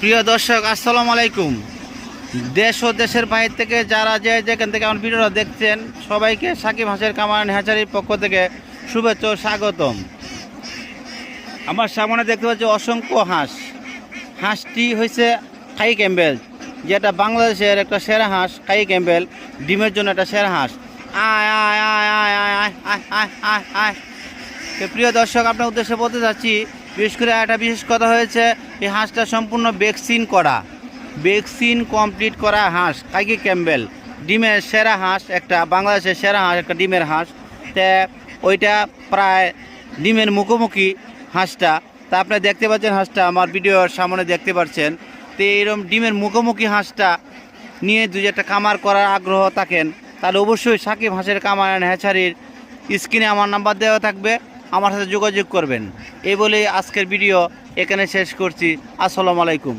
প্রিয় দর্শক আসসালামু আলাইকুম। দেশ ও দেশের বাইরে থেকে যারা যেখান থেকে আমার ভিডিওটা দেখছেন সবাইকে সাকিব হাঁসের কামার হ্যাচারির পক্ষ থেকে শুভেচ্ছা ও স্বাগতম। আমার সামনে দেখতে পাচ্ছি অসংখ্য হাঁস। হাঁসটি হয়েছে খাই ক্যাম্বেল, যেটা বাংলাদেশের একটা সেরা হাঁস। খাই ক্যাম্বেল ডিমের জন্য একটা সেরা হাঁস। আয় আয় আয় আয় আয় আয় আয় আয় আয় আয়। তো প্রিয় দর্শক, আপনার উদ্দেশ্যে বলতে চাচ্ছি, বিশেষ করে একটা বিশেষ কথা হয়েছে, এই হাঁসটা সম্পূর্ণ ভ্যাকসিন কমপ্লিট করা হাঁস। কাইকি ক্যাম্বেল ডিমের সেরা হাঁস, একটা বাংলাদেশের সেরা হাঁস, একটা ডিমের হাঁস। তা ওইটা প্রায় ডিমের মুখোমুখি হাঁসটা। তা আপনি দেখতে পাচ্ছেন হাঁসটা, আমার ভিডিওর সামনে দেখতে পাচ্ছেন। তো এইরকম ডিমের মুখোমুখি হাঁসটা নিয়ে যদি একটা কামার করার আগ্রহ থাকেন, তাহলে অবশ্যই সাকিব হাঁসের কামার হ্যাচারির স্ক্রিনে আমার নাম্বার দেওয়া থাকবে, আমার সাথে যোগাযোগ করবেন। এই বলেই আজকের ভিডিও এখানে শেষ করছি। আসসালামু আলাইকুম।